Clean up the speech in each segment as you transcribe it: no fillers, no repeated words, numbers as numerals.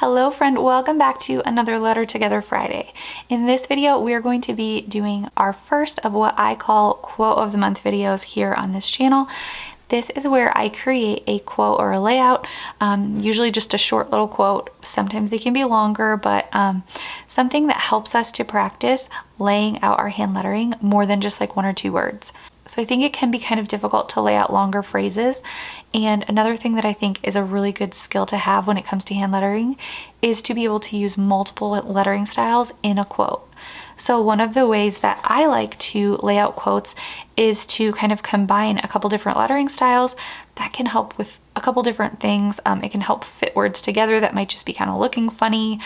Hello friend, welcome back to another Letter Together Friday. In this video, we are going to be doing our first of what I call quote of the month videos here on this channel. This is where I create a quote or a layout, usually just a short little quote. Sometimes they can be longer, but something that helps us to practice laying out our hand lettering more than just like one or two words. So I think it can be kind of difficult to lay out longer phrases. And another thing that I think is a really good skill to have when it comes to hand lettering is to be able to use multiple lettering styles in a quote. So one of the ways that I like to lay out quotes is to kind of combine a couple different lettering styles that can help with a couple different things. It can help fit words together that might just be kind of looking funny.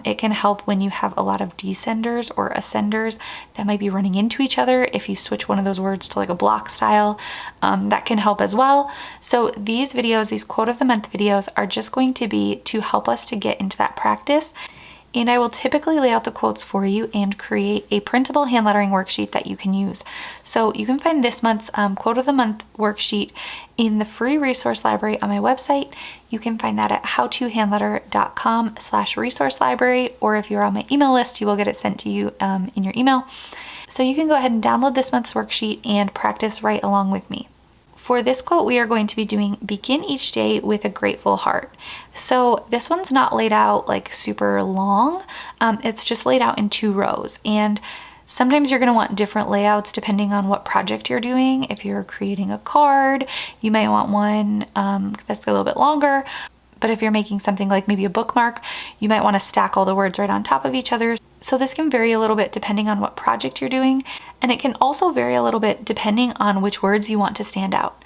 It can help when you have a lot of descenders or ascenders that might be running into each other. If you switch one of those words to like a block style, that can help as well. So these videos, these quote of the month videos, are just going to be to help us to get into that practice. And I will typically lay out the quotes for you and create a printable hand lettering worksheet that you can use. So you can find this month's quote of the month worksheet in the free resource library on my website. You can find that at howtohandletter.com/resource library, or if you're on my email list, you will get it sent to you in your email. So you can go ahead and download this month's worksheet and practice right along with me. For this quote, we are going to be doing begin each day with a grateful heart. So this one's not laid out like super long. It's just laid out in 2 rows. And sometimes you're going to want different layouts depending on what project you're doing. If you're creating a card, you might want one that's a little bit longer. But if you're making something like maybe a bookmark, you might want to stack all the words right on top of each other. So this can vary a little bit depending on what project you're doing, and it can also vary a little bit depending on which words you want to stand out.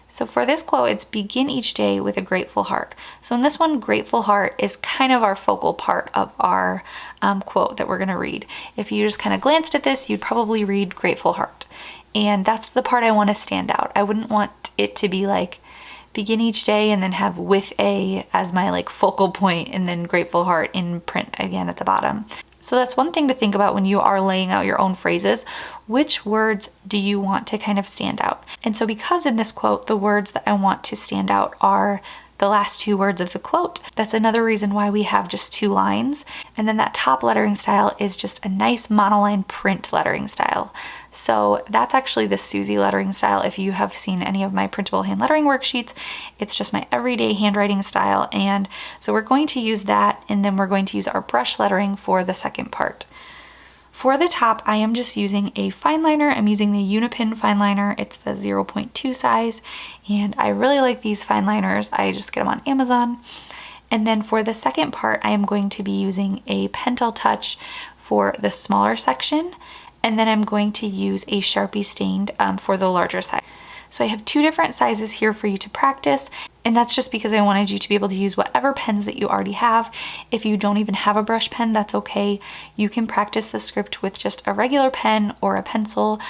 So for this quote, it's begin each day with a grateful heart. So in this one, grateful heart is kind of our focal part of our quote that we're going to read. If you just kind of glanced at this, you'd probably read grateful heart. And that's the part I want to stand out. I wouldn't want it to be like begin each day and then have with a as my like focal point and then grateful heart in print again at the bottom. So that's one thing to think about when you are laying out your own phrases. Which words do you want to kind of stand out? And so because in this quote, the words that I want to stand out are the last 2 words of the quote, that's another reason why we have just 2 lines. And then that top lettering style is just a nice monoline print lettering style. So that's actually the Susie lettering style. If you have seen any of my printable hand lettering worksheets, it's just my everyday handwriting style. And so we're going to use that, and then we're going to use our brush lettering for the second part. For the top, I am just using a fine liner. I'm using the Unipin fine liner. It's the 0.2 size, and I really like these fine liners. I just get them on Amazon. And then for the second part, I am going to be using a Pentel Touch for the smaller section, and then I'm going to use a Sharpie stained for the larger size. So I have 2 different sizes here for you to practice, and that's just because I wanted you to be able to use whatever pens that you already have. If you don't even have a brush pen, that's okay. You can practice the script with just a regular pen or a pencil.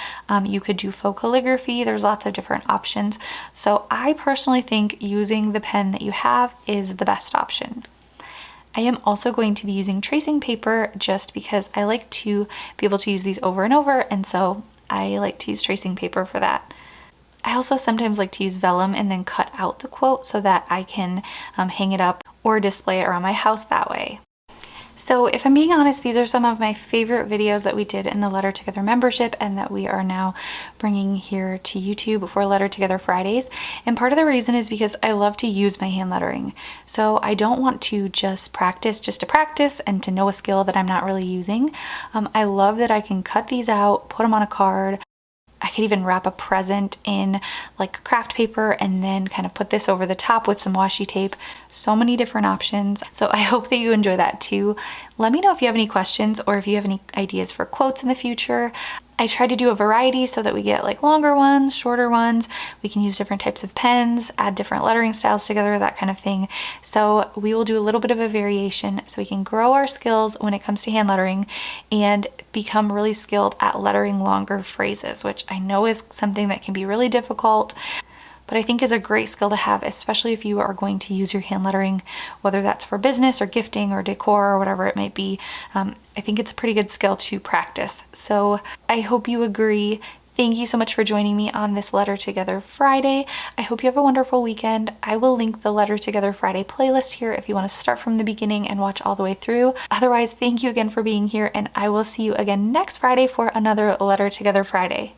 You could do faux calligraphy. There's lots of different options. So I personally think using the pen that you have is the best option. I am also going to be using tracing paper just because I like to be able to use these over and over, and so I like to use tracing paper for that. I also sometimes like to use vellum and then cut out the quote so that I can hang it up or display it around my house that way. So if I'm being honest, these are some of my favorite videos that we did in the Letter Together membership and that we are now bringing here to YouTube for Letter Together Fridays. And part of the reason is because I love to use my hand lettering. So I don't want to just practice just to practice and to know a skill that I'm not really using. I love that I can cut these out, put them on a card. I could even wrap a present in like craft paper and then kind of put this over the top with some washi tape. So many different options. So I hope that you enjoy that too. Let me know if you have any questions or if you have any ideas for quotes in the future. I try to do a variety so that we get like longer ones, shorter ones. We can use different types of pens, add different lettering styles together, that kind of thing. So we will do a little bit of a variation so we can grow our skills when it comes to hand lettering and become really skilled at lettering longer phrases, which I know is something that can be really difficult, but I think is a great skill to have, especially if you are going to use your hand lettering, whether that's for business or gifting or decor or whatever it might be. I think it's a pretty good skill to practice. So I hope you agree. Thank you so much for joining me on this Letter Together Friday. I hope you have a wonderful weekend. I will link the Letter Together Friday playlist here if you want to start from the beginning and watch all the way through. Otherwise, thank you again for being here, and I will see you again next Friday for another Letter Together Friday.